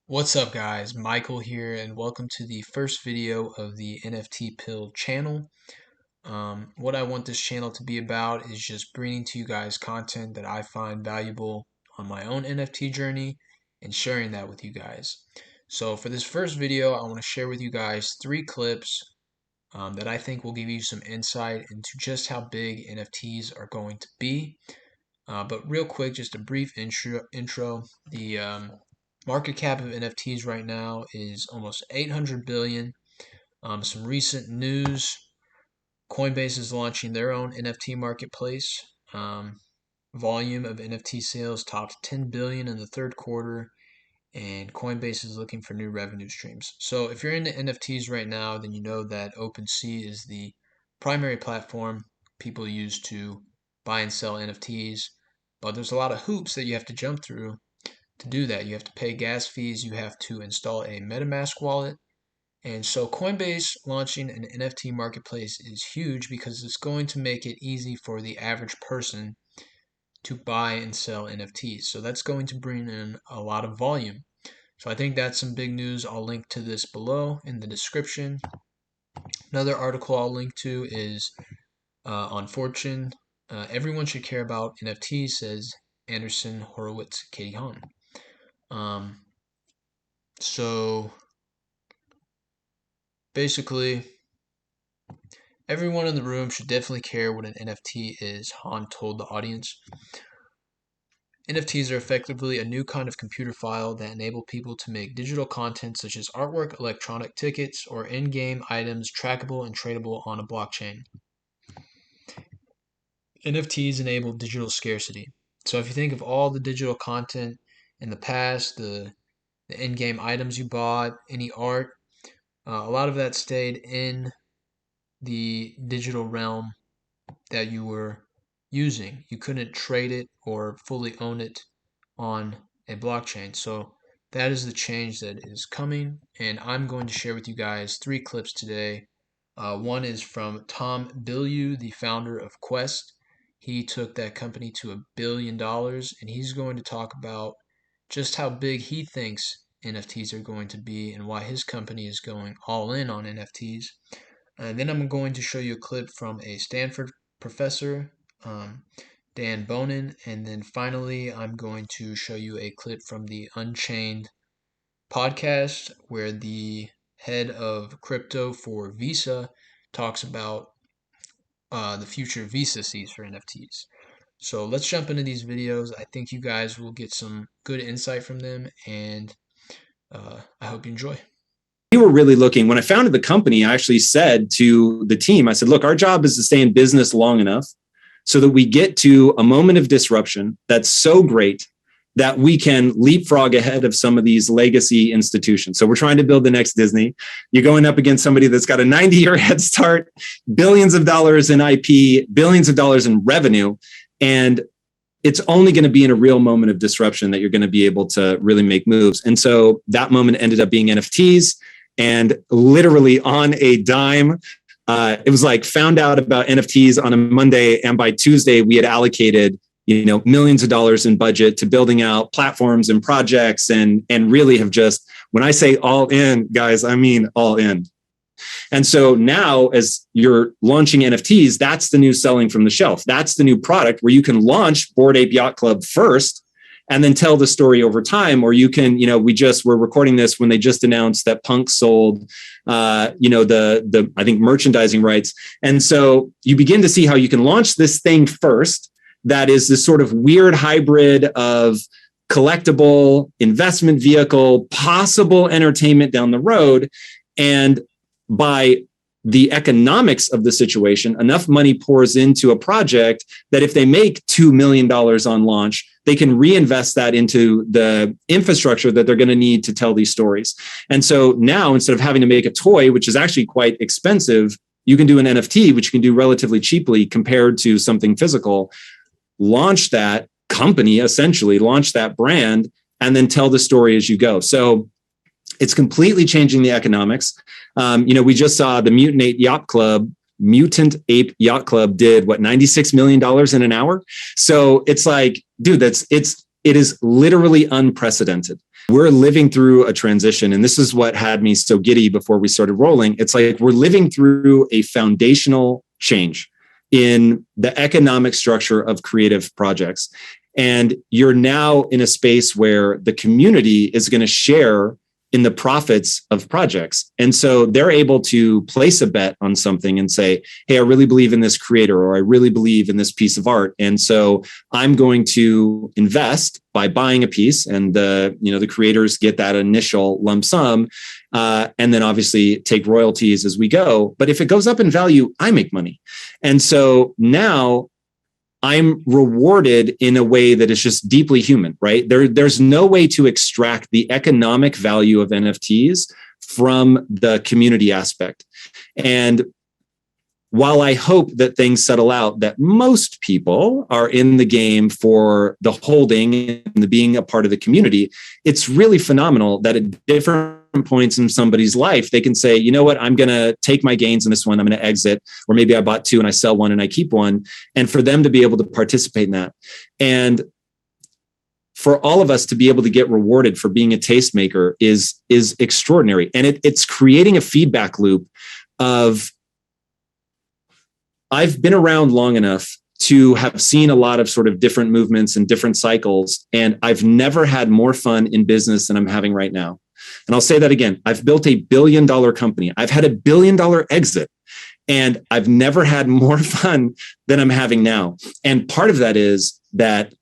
What's up, guys? Michael here, and welcome to the first video of the NFT Pill channel. What I want this channel to be about is just bringing to you guys content that I find valuable on my own NFT journey and sharing that with you guys. So, for this first video, I want to share with you guys three clips that I think will give you some insight into just how big NFTs are going to be. But real quick, just a brief intro. The market cap of NFTs right now is almost 800 billion. Some recent news: Coinbase is launching their own NFT marketplace. Volume of NFT sales topped 10 billion in the third quarter, and Coinbase is looking for new revenue streams. So if you're into NFTs right now, then you know that OpenSea is the primary platform people use to buy and sell NFTs. But there's a lot of hoops that you have to jump through to do that. You have to pay gas fees, you have to install a MetaMask wallet. And so Coinbase launching an NFT marketplace is huge because it's going to make it easy for the average person to buy and sell NFTs. So that's going to bring in a lot of volume. So I think that's some big news. I'll link to this below in the description. Another article I'll link to is on Fortune. Everyone should care about NFTs, says Anderson Horowitz Katie Hahn. So basically, everyone in the room should definitely care what an NFT is, Hahn told the audience. NFTs are effectively a new kind of computer file that enable people to make digital content such as artwork, electronic tickets, or in-game items trackable and tradable on a blockchain. NFTs enable digital scarcity. So if you think of all the digital content in the past, the in-game items you bought, any art, a lot of that stayed in the digital realm that you were using. You couldn't trade it or fully own it on a blockchain. So that is the change that is coming, and I'm going to share with you guys three clips today. One is from Tom Bilyue, the founder of Quest. He took that company to $1 billion, and he's going to talk about just how big he thinks NFTs are going to be and why his company is going all in on NFTs. And then I'm going to show you a clip from a Standford professor, Dan Boneh, and then finally I'm going to show you a clip from the Unchained podcast where the head of crypto for Visa talks about the future Visa sees for NFTs. So let's jump into these videos. I think you guys will get some good insight from them, and I hope you enjoy. We were really looking, when I founded the company, I actually said to the team, I said, look, our job is to stay in business long enough so that we get to a moment of disruption that's so great that we can leapfrog ahead of some of these legacy institutions. So we're trying to build the next Disney. You're going up against somebody that's got a 90-year head start, billions of dollars in IP, billions of dollars in revenue. And it's only going to be in a real moment of disruption that you're going to be able to really make moves. And so that moment ended up being NFTs. And literally on a dime, it was like found out about NFTs on a Monday, and by Tuesday we had allocated millions of dollars in budget to building out platforms and projects, and really have just, when I say all in, guys, I mean all in. And so now, as you're launching NFTs, that's the new selling from the shelf. That's the new product where you can launch Bored Ape Yacht Club first and then tell the story over time. Or you can, we're recording this when they just announced that Punk sold, the I think merchandising rights. And so you begin to see how you can launch this thing first. That is this sort of weird hybrid of collectible, investment vehicle, possible entertainment down the road. And by the economics of the situation, enough money pours into a project that if they make $2 million on launch, they can reinvest that into the infrastructure that they're going to need to tell these stories. And so now, instead of having to make a toy, which is actually quite expensive, you can do an NFT, which you can do relatively cheaply compared to something physical. Launch that company, essentially, launch that brand, and then tell the story as you go. So it's completely changing the economics. We just saw the Mutant Ape Yacht Club did what, $96 million in an hour. So it's like, dude, it is literally unprecedented. we're living through a transition. And this is what had me so giddy before we started rolling. It's like we're living through a foundational change in the economic structure of creative projects. And you're now in a space where the community is going to share in the profits of projects. And so they're able to place a bet on something and say, hey, I really believe in this creator, or I really believe in this piece of art. And so I'm going to invest by buying a piece, and the creators get that initial lump sum, and then obviously take royalties as we go. But if it goes up in value, I make money. And so now I'm rewarded in a way that is just deeply human, right? There's no way to extract the economic value of NFTs from the community aspect. And while I hope that things settle out, that most people are in the game for the holding and the being a part of the community, it's really phenomenal that at different points in somebody's life, they can say, you know what, I'm going to take my gains in this one, I'm going to exit, or maybe I bought two and I sell one and I keep one, and for them to be able to participate in that. And for all of us to be able to get rewarded for being a tastemaker is extraordinary. And it's creating a feedback loop of, I've been around long enough to have seen a lot of sort of different movements and different cycles, and I've never had more fun in business than I'm having right now. And I'll say that again. I've built $1 billion company. I've had $1 billion exit, and I've never had more fun than I'm having now. And part of that is that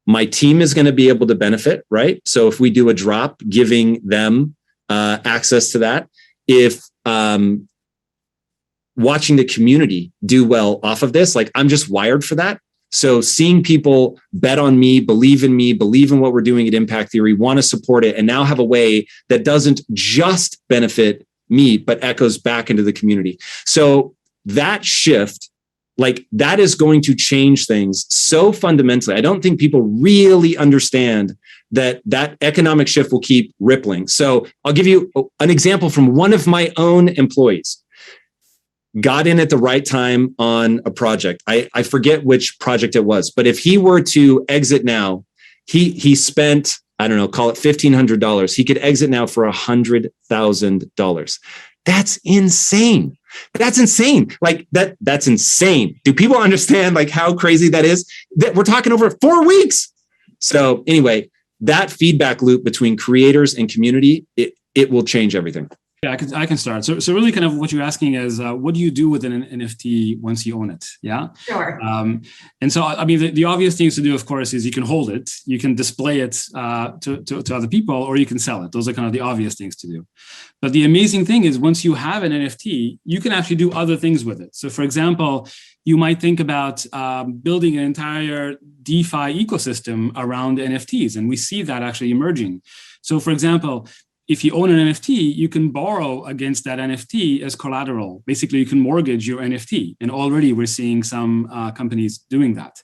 my team is going to be able to benefit, right? So if we do a drop, giving them access to that. If watching the community do well off of this, like, I'm just wired for that. So seeing people bet on me, believe in what we're doing at Impact Theory, want to support it, and now have a way that doesn't just benefit me, but echoes back into the community. So that shift, like, that is going to change things so fundamentally. I don't think people really understand that economic shift will keep rippling. So I'll give you an example from one of my own employees. Got in at the right time on a project. I forget which project it was, but if he were to exit now, he spent, I don't know, call it $1,500. He could exit now for $100,000. That's insane. That's insane. Like that's insane. Do people understand like how crazy that is? That we're talking over 4 weeks. So anyway, that feedback loop between creators and community, it will change everything. Yeah, I can start. So really kind of what you're asking is, what do you do with an NFT once you own it? Yeah. Sure. And so, I mean, the obvious things to do, of course, is you can hold it, you can display it to other people, or you can sell it. Those are kind of the obvious things to do. But the amazing thing is, once you have an NFT, you can actually do other things with it. So for example, you might think about building an entire DeFi ecosystem around NFTs. And we see that actually emerging. So for example, if you own an NFT, you can borrow against that NFT as collateral. Basically, you can mortgage your NFT. And already we're seeing some companies doing that.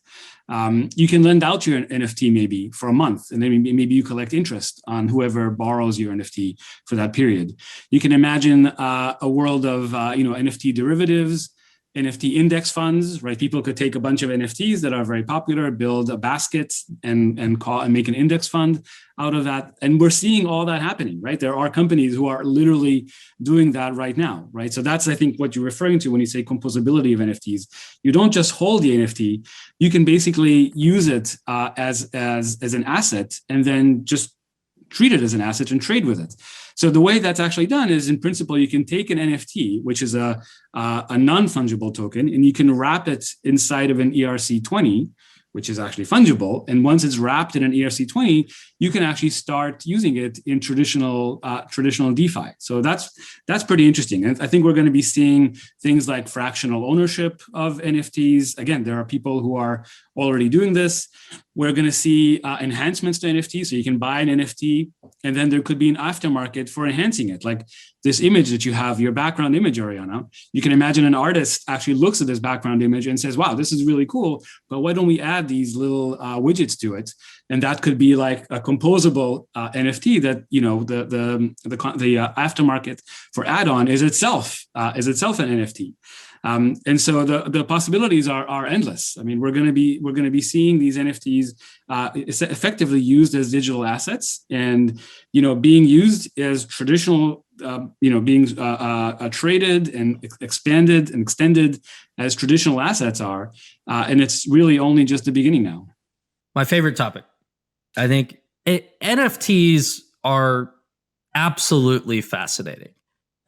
You can lend out your NFT maybe for a month, and then maybe you collect interest on whoever borrows your NFT for that period. You can imagine a world of NFT derivatives, NFT index funds, right? People could take a bunch of NFTs that are very popular, build a basket, and make an index fund out of that. And we're seeing all that happening, right? There are companies who are literally doing that right now, right? So that's, I think, what you're referring to when you say composability of NFTs. You don't just hold the NFT; you can basically use it as an asset, and then just treat it as an asset and trade with it. So the way that's actually done is, in principle, you can take an NFT, which is a non-fungible token, and you can wrap it inside of an ERC20, which is actually fungible. And once it's wrapped in an ERC20, you can actually start using it in traditional DeFi. So that's pretty interesting. And I think we're going to be seeing things like fractional ownership of NFTs. Again, there are people who are already doing this. We're going to see enhancements to NFTs. So you can buy an NFT, and then there could be an aftermarket for enhancing it. Like this image that you have, your background image, Ariana, you can imagine an artist actually looks at this background image and says, wow, this is really cool, but why don't we add these little widgets to it? And that could be like a composable NFT that, the aftermarket for add-on is itself an NFT. And so the possibilities are endless. I mean, we're going to be seeing these NFTs effectively used as digital assets, and being used as traditional, being traded and expanded and extended as traditional assets are, and it's really only just the beginning now. My favorite topic. I think NFTs are absolutely fascinating.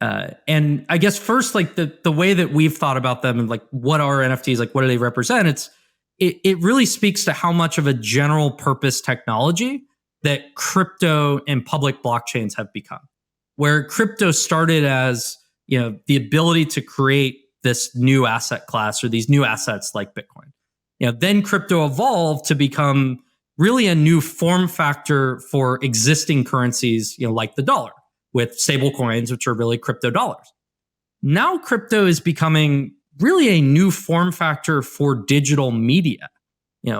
And I guess first, like the way that we've thought about them and like what are NFTs, like what do they represent? It really speaks to how much of a general purpose technology that crypto and public blockchains have become. Where crypto started as, the ability to create this new asset class or these new assets like Bitcoin. Then crypto evolved to become really a new form factor for existing currencies, like the dollar, with stable coins, which are really crypto dollars. Now crypto is becoming really a new form factor for digital media,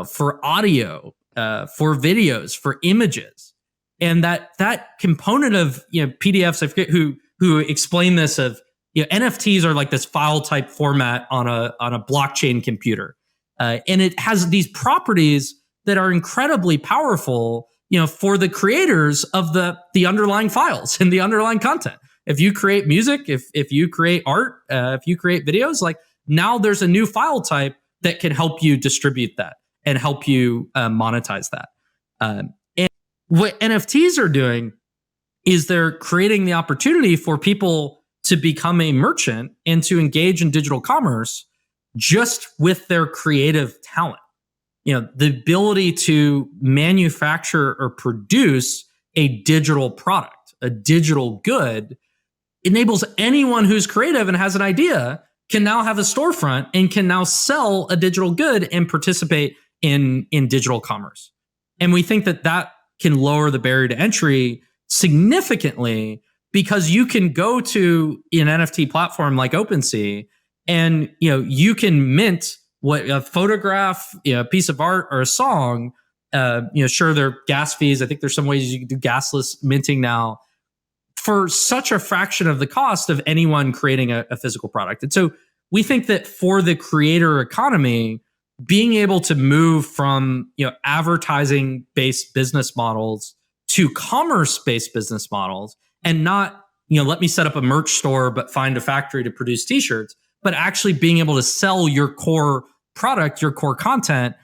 for audio, for videos, for images. And that component of, PDFs, I forget who explained this, of, NFTs are like this file type format on a blockchain computer. And it has these properties that are incredibly powerful, for the creators of the underlying files and the underlying content. If you create music, if you create art, if you create videos, like now there's a new file type that can help you distribute that and help you monetize that. And what NFTs are doing is they're creating the opportunity for people to become a merchant and to engage in digital commerce just with their creative talent. The ability to manufacture or produce a digital product, a digital good, enables anyone who's creative and has an idea can now have a storefront and can now sell a digital good and participate in digital commerce. And we think that can lower the barrier to entry significantly, because you can go to an NFT platform like OpenSea and you can mint what a photograph, a piece of art or a song. Sure, there are gas fees. I think there's some ways you can do gasless minting now for such a fraction of the cost of anyone creating a physical product. And so we think that for the creator economy, being able to move from advertising based business models to commerce based business models, and not let me set up a merch store but find a factory to produce t-shirts, but actually being able to sell your core product, your core content,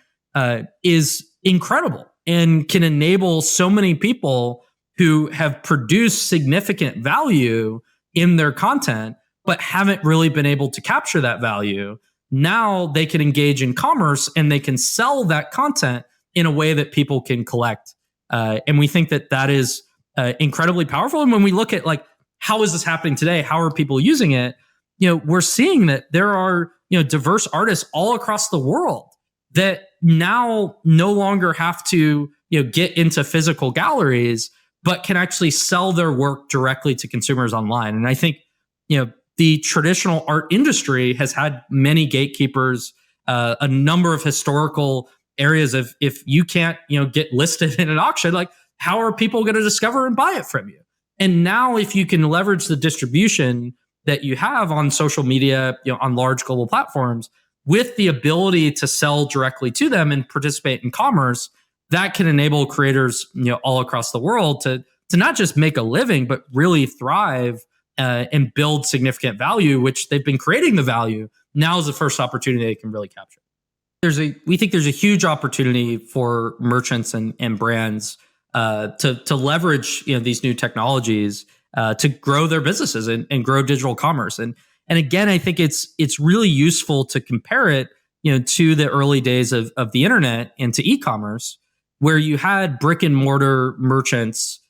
is incredible and can enable so many people who have produced significant value in their content, but haven't really been able to capture that value. Now they can engage in commerce and they can sell that content in a way that people can collect. And we think that is incredibly powerful. And when we look at like, how is this happening today? How are people using it? We're seeing that there are, diverse artists all across the world that now no longer have to, get into physical galleries, but can actually sell their work directly to consumers online. And I think, the traditional art industry has had many gatekeepers, a number of historical areas of, if you can't, get listed in an auction, like how are people going to discover and buy it from you? And now if you can leverage the distribution that you have on social media, on large global platforms, with the ability to sell directly to them and participate in commerce, that can enable creators, all across the world to not just make a living, but really thrive and build significant value, which they've been creating the value. Now is the first opportunity they can really capture. We think there's a huge opportunity for merchants and brands to leverage these new technologies to grow their businesses and grow digital commerce. And again, I think it's really useful to compare it to the early days of the internet and to e-commerce, where you had brick and mortar merchants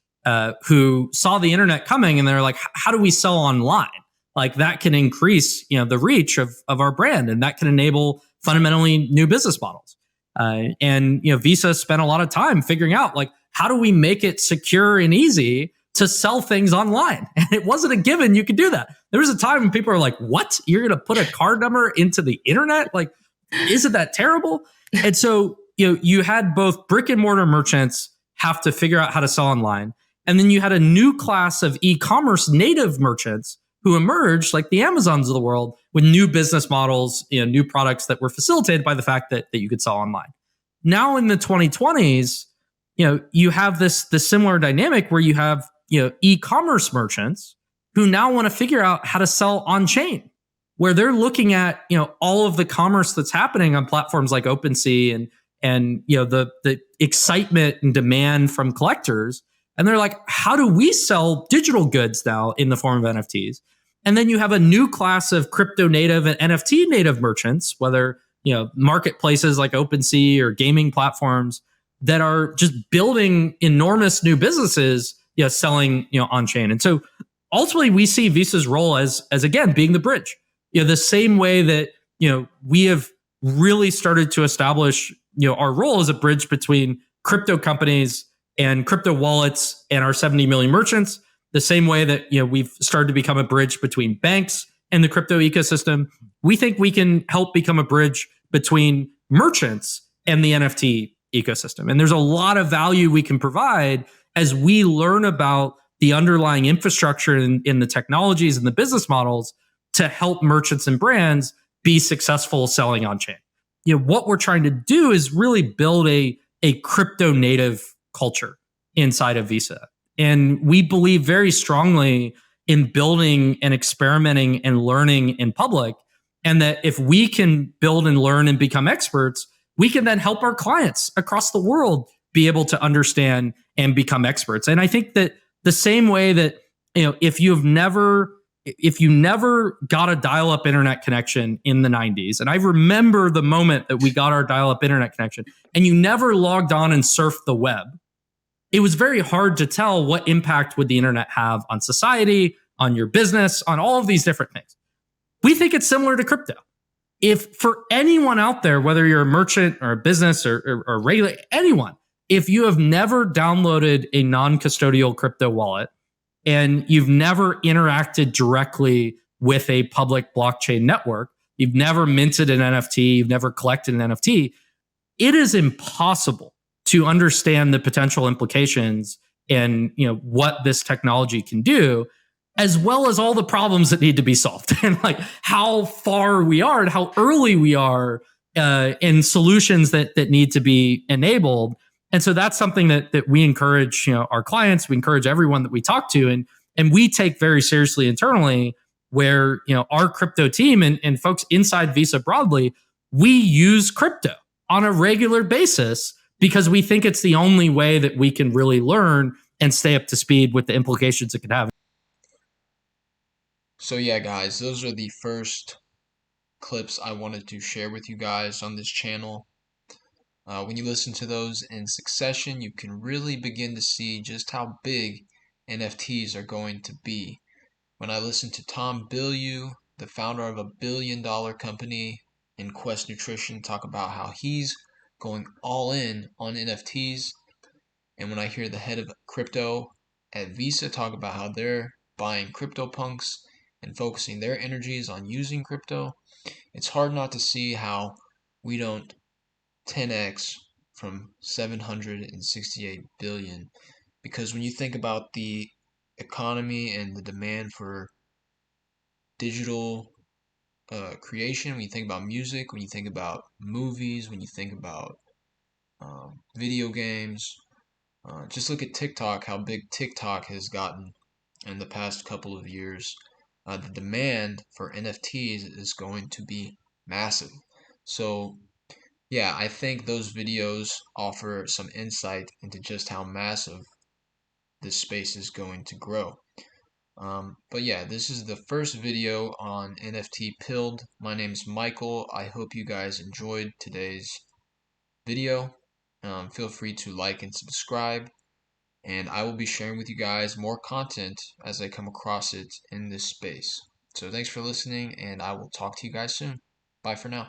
who saw the internet coming and they're like, how do we sell online? Like that can increase the reach of our brand, and that can enable fundamentally new business models. And Visa spent a lot of time figuring out like, how do we make it secure and easy to sell things online? And it wasn't a given you could do that. There was a time when people are like, what? You're going to put a card number into the internet? Like, isn't that terrible? And so, you had both brick and mortar merchants have to figure out how to sell online. And then you had a new class of e-commerce native merchants who emerged, like the Amazons of the world, with new business models, new products that were facilitated by the fact that you could sell online. Now in the 2020s, you have this similar dynamic where you have e-commerce merchants who now want to figure out how to sell on chain, where they're looking at all of the commerce that's happening on platforms like OpenSea and the excitement and demand from collectors, and they're like, how do we sell digital goods now in the form of NFTs? And then you have a new class of crypto native and NFT native merchants, whether marketplaces like OpenSea or gaming platforms that are just building enormous new businesses, selling on chain. And so ultimately, we see Visa's role as again being the bridge. The same way that we have really started to establish our role as a bridge between crypto companies and crypto wallets and our 70 million merchants. The same way that we've started to become a bridge between banks and the crypto ecosystem, we think we can help become a bridge between merchants and the NFT ecosystem. And there's a lot of value we can provide as we learn about the underlying infrastructure in the technologies and the business models to help merchants and brands be successful selling on chain. What we're trying to do is really build a crypto native culture inside of Visa. And we believe very strongly in building and experimenting and learning in public. And that if we can build and learn and become experts, we can then help our clients across the world be able to understand and become experts. And I think that the same way that, if you never got a dial-up internet connection in the 90s, and I remember the moment that we got our dial-up internet connection, and you never logged on and surfed the web, it was very hard to tell what impact would the internet have on society, on your business, on all of these different things. We think it's similar to crypto. If for anyone out there, whether you're a merchant or a business or regular, anyone, if you have never downloaded a non-custodial crypto wallet and you've never interacted directly with a public blockchain network, you've never minted an NFT, you've never collected an NFT, it is impossible to understand the potential implications and what this technology can do, as well as all the problems that need to be solved and like how far we are and how early we are in solutions that need to be enabled. And so that's something that we encourage our clients, we encourage everyone that we talk to, and we take very seriously internally, where our crypto team and folks inside Visa broadly, we use crypto on a regular basis because we think it's the only way that we can really learn and stay up to speed with the implications it could have. So yeah, guys, those are the first clips I wanted to share with you guys on this channel. When you listen to those in succession, you can really begin to see just how big NFTs are going to be. When I listened to Tom Bilyue, the founder of a billion-dollar company in Quest Nutrition, talk about how he's going all in on NFTs, and when I hear the head of crypto at Visa talk about how they're buying CryptoPunks and focusing their energies on using crypto, it's hard not to see how we don't 10x from 768 billion. Because when you think about the economy and the demand for digital creation, when you think about music, when you think about movies, when you think about video games, just look at TikTok, how big TikTok has gotten in the past couple of years. The demand for NFTs is going to be massive. So yeah, I think those videos offer some insight into just how massive this space is going to grow. But yeah, this is the first video on NFT Pilled. My name is Michael. I hope you guys enjoyed today's video. Feel free to like and subscribe, and I will be sharing with you guys more content as I come across it in this space. So thanks for listening, and I will talk to you guys soon. Bye for now.